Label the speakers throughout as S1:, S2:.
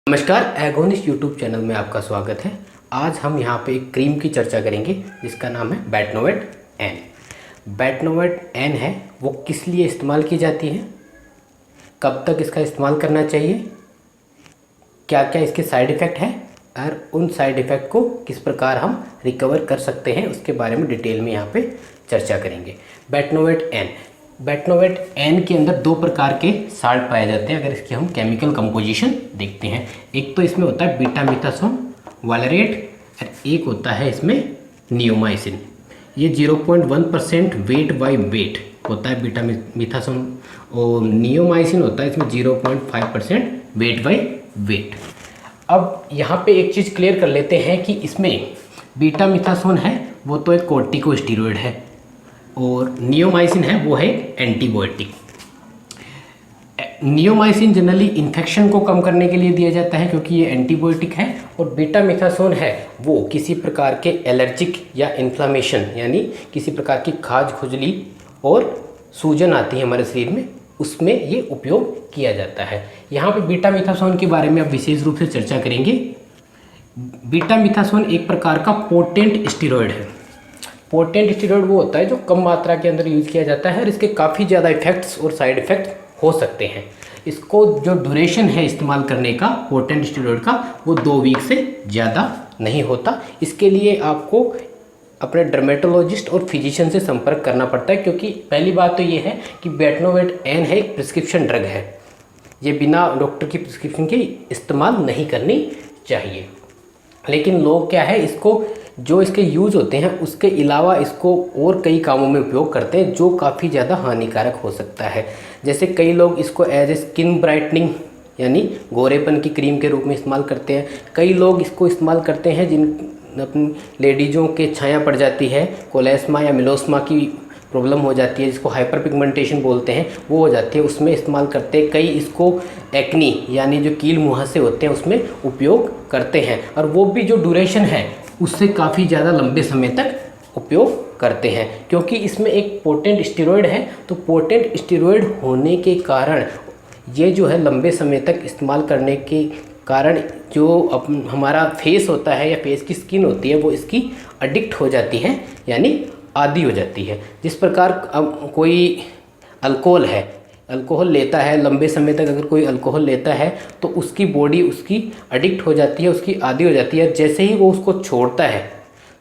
S1: नमस्कार, agonist YouTube channel में आपका स्वागत है। आज हम यहाँ पे एक क्रीम की चर्चा करेंगे जिसका नाम है बेटनोवेट एन। बेटनोवेट एन है वो किस लिए इस्तेमाल की जाती है, कब तक इसका इस्तेमाल करना चाहिए, क्या क्या इसके साइड इफ़ेक्ट हैं और उन साइड इफ़ेक्ट को किस प्रकार हम रिकवर कर सकते हैं उसके बारे में डिटेल में यहाँ पे चर्चा करेंगे। बेटनोवेट एन के अंदर दो प्रकार के साल्ट पाए जाते हैं। अगर इसकी हम केमिकल कंपोजिशन देखते हैं, एक तो इसमें होता है बीटा मिथासोन वालेरेट और एक होता है इसमें नियोमाइसिन। ये 0.1% वेट बाय वेट होता है बीटा मिथासोन और नियोमाइसिन होता है इसमें 0.5% वेट बाय वेट। अब यहाँ पे एक चीज़ क्लियर कर लेते हैं कि इसमें बीटा मिथासोन है वो तो एक कोर्टिकोस्टेरॉइड है और नियोमाइसिन है वो है एंटीबायोटिक। नियोमाइसिन जनरली इन्फेक्शन को कम करने के लिए दिया जाता है क्योंकि ये एंटीबायोटिक है, और बीटा मिथासोन है वो किसी प्रकार के एलर्जिक या इन्फ्लामेशन यानी किसी प्रकार की खाज खुजली और सूजन आती है हमारे शरीर में, उसमें ये उपयोग किया जाता है। यहाँ पे बीटा मिथासोन के बारे में अब विशेष रूप से चर्चा करेंगे। बीटा मिथासोन एक प्रकार का पोटेंट स्टेरॉयड है। पोटेंट स्टेरॉयड वो होता है जो कम मात्रा के अंदर यूज़ किया जाता है और इसके काफ़ी ज़्यादा इफेक्ट्स और साइड इफ़ेक्ट हो सकते हैं। इसको जो ड्यूरेशन है इस्तेमाल करने का पोटेंट स्टेरॉयड का वो 2 वीक से ज़्यादा नहीं होता। इसके लिए आपको अपने डर्मेटोलॉजिस्ट और फिजिशियन से संपर्क करना पड़ता है, क्योंकि पहली बात तो ये है कि बेटनोवेट एन है एक प्रिस्क्रिप्शन ड्रग है। ये बिना डॉक्टर की प्रिस्क्रिप्शन के इस्तेमाल नहीं करनी चाहिए। लेकिन लोग क्या है, इसको जो इसके यूज़ होते हैं उसके अलावा इसको और कई कामों में उपयोग करते हैं जो काफ़ी ज़्यादा हानिकारक हो सकता है। जैसे कई लोग इसको एज ए स्किन ब्राइटनिंग यानी गोरेपन की क्रीम के रूप में इस्तेमाल करते हैं। कई लोग इसको इस्तेमाल करते हैं जिन अपनी लेडीज़ों के छाया पड़ जाती है, कोलेस्मा या मिलोस्मा की प्रॉब्लम हो जाती है जिसको हाइपर पिगमेंटेशन बोलते हैं, वो हो जाती है, उसमें इस्तेमाल करते हैं। कई इसको एक्नी यानी जो कील मुहासे होते हैं उसमें उपयोग करते हैं, और वो भी जो ड्यूरेशन है उससे काफ़ी ज़्यादा लंबे समय तक उपयोग करते हैं, क्योंकि इसमें एक पोटेंट स्टेरॉयड है। तो पोटेंट स्टेरॉयड होने के कारण ये जो है लंबे समय तक इस्तेमाल करने के कारण जो हमारा फेस होता है या फेस की स्किन होती है वो इसकी एडिक्ट हो जाती है यानी आदी हो जाती है। जिस प्रकार अब कोई अल्कोहल लेता है, लंबे समय तक अगर कोई अल्कोहल लेता है तो उसकी बॉडी उसकी एडिक्ट हो जाती है, उसकी आदी हो जाती है। जैसे ही वो उसको छोड़ता है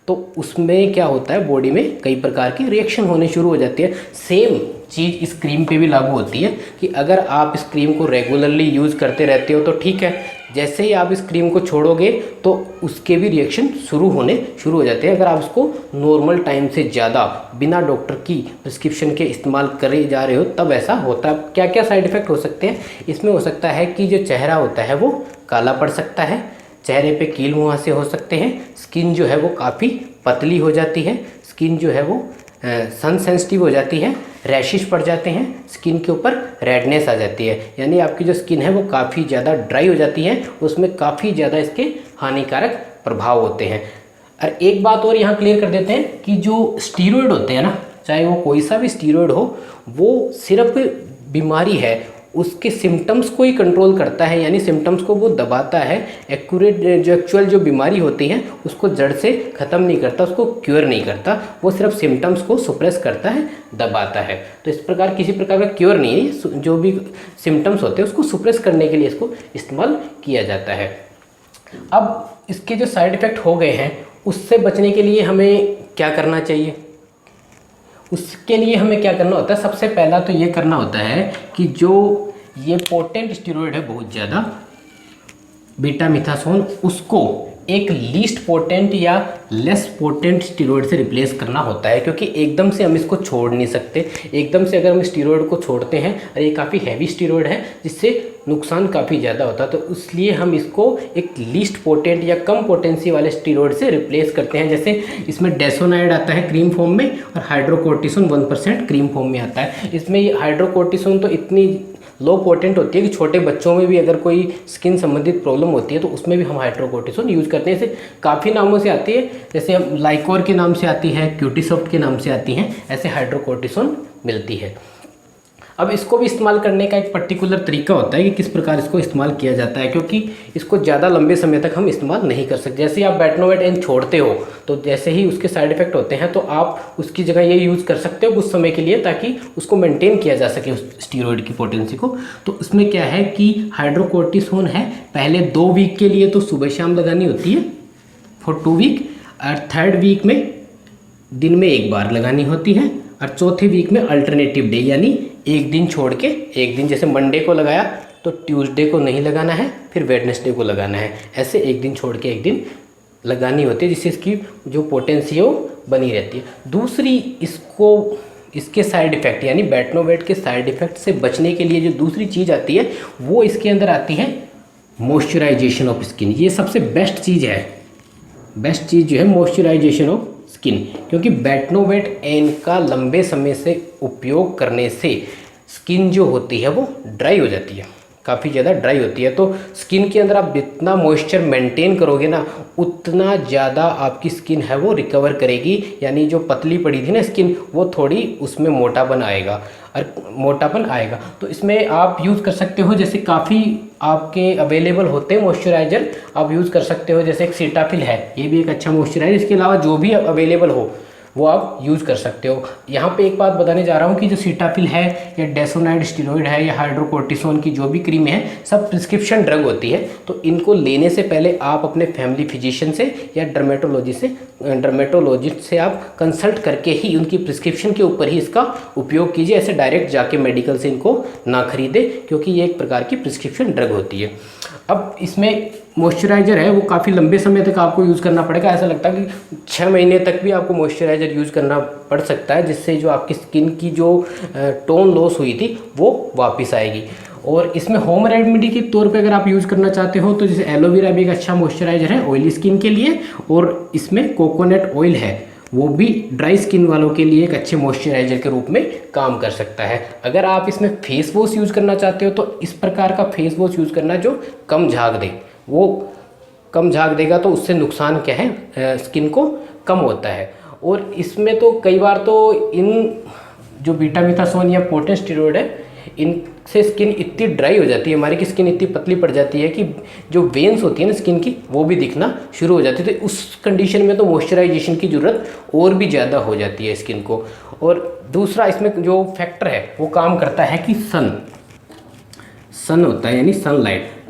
S1: तो उसमें क्या होता है, बॉडी में कई प्रकार की रिएक्शन होने शुरू हो जाती है। सेम चीज़ इस क्रीम पे भी लागू होती है कि अगर आप इस क्रीम को रेगुलरली यूज़ करते रहते हो तो ठीक है, जैसे ही आप इस क्रीम को छोड़ोगे तो उसके भी रिएक्शन शुरू हो जाते हैं। अगर आप इसको नॉर्मल टाइम से ज़्यादा बिना डॉक्टर की प्रिस्क्रिप्शन के इस्तेमाल करे जा रहे हो तब ऐसा होता है। क्या क्या साइड इफ़ेक्ट हो सकते हैं इसमें? हो सकता है कि जो चेहरा होता है वो काला पड़ सकता है, चेहरे पे कील मुहासे हो सकते हैं, स्किन जो है वो काफ़ी पतली हो जाती है, स्किन जो है वो सन सेंसिटिव हो जाती है, रैशेस पड़ जाते हैं, स्किन के ऊपर रेडनेस आ जाती है, यानी आपकी जो स्किन है वो काफ़ी ज़्यादा ड्राई हो जाती है, उसमें काफ़ी ज़्यादा इसके हानिकारक प्रभाव होते हैं। और एक बात और यहाँ क्लियर कर देते हैं कि जो स्टीरॉयड होते हैं ना, चाहे वो कोई सा भी स्टीरॉयड हो, वो सिर्फ बीमारी है उसके सिम्टम्स को ही कंट्रोल करता है, यानी सिम्टम्स को वो दबाता है। एक्चुअल जो बीमारी होती है उसको जड़ से ख़त्म नहीं करता, उसको क्योर नहीं करता, वो सिर्फ सिम्टम्स को सुप्रेस करता है, दबाता है। तो इस प्रकार किसी प्रकार का क्योर नहीं है, जो भी सिम्टम्स होते हैं उसको सुप्रेस करने के लिए इसको इस्तेमाल किया जाता है। अब इसके जो साइड इफ़ेक्ट हो गए हैं उससे बचने के लिए हमें क्या करना चाहिए? उसके लिए हमें क्या करना होता है? सबसे पहला तो ये करना होता है कि जो ये पोटेंट स्टेरॉयड है बहुत ज़्यादा बीटा मिथासोन, उसको एक लीस्ट पोटेंट या लेस पोटेंट स्टेरॉयड से रिप्लेस करना होता है, क्योंकि एकदम से हम इसको छोड़ नहीं सकते। एकदम से अगर हम स्टेरॉयड को छोड़ते हैं और ये काफ़ी हैवी स्टेरॉयड है जिससे नुकसान काफ़ी ज़्यादा होता है, तो इसलिए हम इसको एक लीस्ट पोटेंट या कम पोटेंसी वाले स्टेरॉयड से रिप्लेस करते हैं। जैसे इसमें डेसोनाइड आता है क्रीम फॉर्म में और हाइड्रोकोर्टिसोन 1% क्रीम फॉर्म में आता है। इसमें ये हाइड्रोकोर्टिसोन तो इतनी लो पोटेंट होती है कि छोटे बच्चों में भी अगर कोई स्किन संबंधित प्रॉब्लम होती है तो उसमें भी हम हाइड्रोकोर्टिसोन यूज़ करते हैं। इसे काफ़ी नामों से आती है, जैसे हम लाइकोर के नाम से आती है, क्यूटीसॉफ्ट के नाम से आती हैं, ऐसे हाइड्रोकोर्टिसोन मिलती है। अब इसको भी इस्तेमाल करने का एक पर्टिकुलर तरीका होता है कि किस प्रकार इसको इस्तेमाल किया जाता है, क्योंकि इसको ज़्यादा लंबे समय तक हम इस्तेमाल नहीं कर सकते। जैसे ही आप बेटनोवेट एन छोड़ते हो तो जैसे ही उसके साइड इफेक्ट होते हैं तो आप उसकी जगह ये यूज़ कर सकते हो कुछ समय के लिए, ताकि उसको मेंटेन किया जा सके उस स्टीरॉयड की पोटेंसी को। तो इसमें क्या है कि हाइड्रोकोर्टिसोन है, पहले 2 वीक के लिए तो सुबह शाम लगानी होती है फॉर 2 वीक, और 3rd वीक में दिन में 1 बार लगानी होती है, और 4थे वीक में अल्टरनेटिव डे, यानी एक दिन छोड़ के एक दिन, जैसे मंडे को लगाया तो ट्यूसडे को नहीं लगाना है, फिर वेडनेसडे को लगाना है, ऐसे एक दिन छोड़ के एक दिन लगानी होती है, जिससे इसकी जो पोटेंसी है वो बनी रहती है। दूसरी इसके साइड इफ़ेक्ट यानी बेटनोवेट के साइड इफ़ेक्ट से बचने के लिए जो दूसरी चीज़ आती है वो इसके अंदर आती है मॉइस्चराइजेशन ऑफ स्किन। ये सबसे बेस्ट चीज़ है, बेस्ट चीज़ जो है मॉइस्चराइजेशन ऑफ स्किन, क्योंकि बेटनोवेट एन का लंबे समय से उपयोग करने से स्किन जो होती है वो ड्राई हो जाती है, काफ़ी ज़्यादा ड्राई होती है। तो स्किन के अंदर आप जितना मॉइस्चर मेंटेन करोगे ना, उतना ज़्यादा आपकी स्किन है वो रिकवर करेगी, यानी जो पतली पड़ी थी ना स्किन वो थोड़ी उसमें मोटापन आएगा। तो इसमें आप यूज़ कर सकते हो, जैसे काफ़ी आपके अवेलेबल होते हैं मॉइस्चराइज़र, आप यूज़ कर सकते हो। जैसे एक सीटाफिल है, ये भी एक अच्छा मॉइस्चराइज़र, इसके अलावा जो भी अवेलेबल हो वो आप यूज़ कर सकते हो। यहाँ पे एक बात बताने जा रहा हूँ कि जो सीटाफिल है या डेसोनाइड स्टीरॉयड है या हाइड्रोकोर्टिसोन की जो भी क्रीम है, सब प्रिस्क्रिप्शन ड्रग होती है। तो इनको लेने से पहले आप अपने फैमिली फिजिशियन से या डर्मेटोलॉजिस्ट से आप कंसल्ट करके ही उनकी प्रिस्क्रिप्शन के ऊपर ही इसका उपयोग कीजिए। ऐसे डायरेक्ट जाके मेडिकल से इनको ना खरीदे, क्योंकि ये एक प्रकार की प्रिस्क्रिप्शन ड्रग होती है। अब इसमें मॉइस्चराइज़र है वो काफ़ी लंबे समय तक आपको यूज़ करना पड़ेगा। ऐसा लगता है कि 6 महीने तक भी आपको मॉइस्चराइज़र यूज़ करना पड़ सकता है, जिससे जो आपकी स्किन की जो टोन लॉस हुई थी वो वापस आएगी। और इसमें होम रेमेडी के तौर पे अगर आप यूज़ करना चाहते हो तो जैसे एलोवेरा भी एक अच्छा मॉइस्चराइज़र है ऑयली स्किन के लिए, और इसमें कोकोनट ऑयल है, वो भी ड्राई स्किन वालों के लिए एक अच्छे मॉइस्चराइज़र के रूप में काम कर सकता है। अगर आप इसमें फेस वॉश यूज़ करना चाहते हो तो इस प्रकार का फेस वॉश यूज़ करना जो कम झाग दे, वो कम झाग देगा तो उससे नुकसान क्या है, स्किन को कम होता है। और इसमें तो कई बार तो इन जो बीटामिथासोन या पोटेंट स्टेरॉइड है, इनसे स्किन इतनी ड्राई हो जाती है हमारी की स्किन इतनी पतली पड़ जाती है कि जो वेन्स होती है ना स्किन की वो भी दिखना शुरू हो जाती है। तो उस कंडीशन में तो मॉइस्चराइजेशन की ज़रूरत और भी ज़्यादा हो जाती है स्किन को। और दूसरा इसमें जो फैक्टर है वो काम करता है कि सन होता है, यानी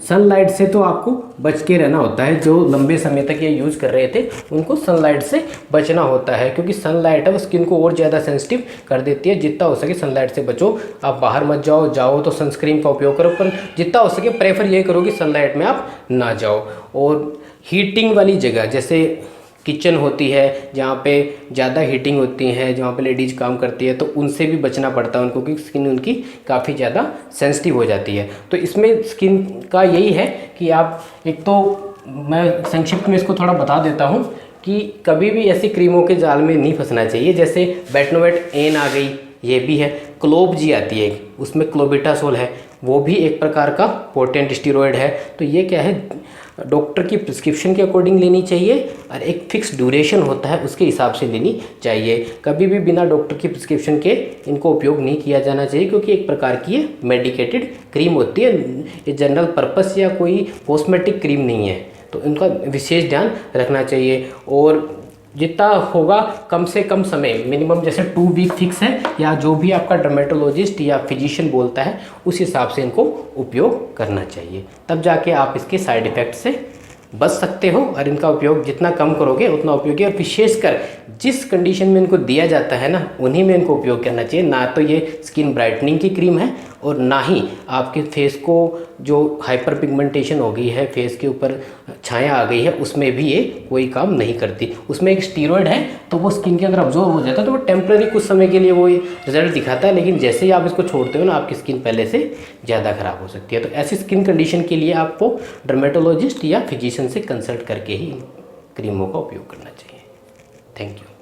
S1: सनलाइट से तो आपको बच के रहना होता है। जो लंबे समय तक ये यूज़ कर रहे थे उनको सनलाइट से बचना होता है, क्योंकि सनलाइट है वो स्किन को और ज़्यादा सेंसिटिव कर देती है। जितना हो सके सनलाइट से बचो। आप बाहर मत जाओ तो सनस्क्रीन का उपयोग करो, पर जितना हो सके प्रेफर ये करो कि सनलाइट में आप ना जाओ। और हीटिंग वाली जगह जैसे किचन होती है जहाँ पे ज़्यादा हीटिंग होती है, जहाँ पे लेडीज़ काम करती है, तो उनसे भी बचना पड़ता है उनको, क्योंकि स्किन उनकी काफ़ी ज़्यादा सेंसिटिव हो जाती है। तो इसमें स्किन का यही है कि आप एक तो मैं संक्षिप्त में इसको थोड़ा बता देता हूँ कि कभी भी ऐसी क्रीमों के जाल में नहीं फंसना चाहिए। जैसे बेटनोवेट एन आ गई, ये भी है। क्लोबजी आती है, उसमें क्लोबिटासोल है, वो भी एक प्रकार का पोटेंट स्टीरॉयड है। तो ये क्या है, डॉक्टर की प्रिस्क्रिप्शन के अकॉर्डिंग लेनी चाहिए और एक फिक्स ड्यूरेशन होता है उसके हिसाब से लेनी चाहिए। कभी भी बिना डॉक्टर की प्रिस्क्रिप्शन के इनको उपयोग नहीं किया जाना चाहिए, क्योंकि एक प्रकार की ये मेडिकेटेड क्रीम होती है, ये जनरल पर्पस या कोई कॉस्मेटिक क्रीम नहीं है। तो इनका विशेष ध्यान रखना चाहिए। और जितना होगा कम से कम समय, मिनिमम जैसे 2 वीक फिक्स है, या जो भी आपका डर्मेटोलॉजिस्ट या फिजिशियन बोलता है उस हिसाब से इनको उपयोग करना चाहिए। तब जाके आप इसके साइड इफ़ेक्ट से बच सकते हो। और इनका उपयोग जितना कम करोगे उतना उपयोगी, और विशेषकर जिस कंडीशन में इनको दिया जाता है ना उन्हीं में इनको उपयोग करना चाहिए। ना तो ये स्किन ब्राइटनिंग की क्रीम है, और ना ही आपके फेस को जो हाइपर पिगमेंटेशन हो गई है, फेस के ऊपर छाया आ गई है, उसमें भी ये कोई काम नहीं करती। उसमें एक स्टीरॉयड है तो वो स्किन के अंदर अब्जॉर्ब हो जाता है, तो वो टेम्प्रेरी कुछ समय के लिए वो रिजल्ट दिखाता है, लेकिन जैसे ही आप इसको छोड़ते हो ना आपकी स्किन पहले से ज़्यादा ख़राब हो सकती है। तो ऐसी स्किन कंडीशन के लिए आपको डर्मेटोलॉजिस्ट या फिजिशियन से कंसल्ट करके ही क्रीमों का उपयोग करना चाहिए। Thank you.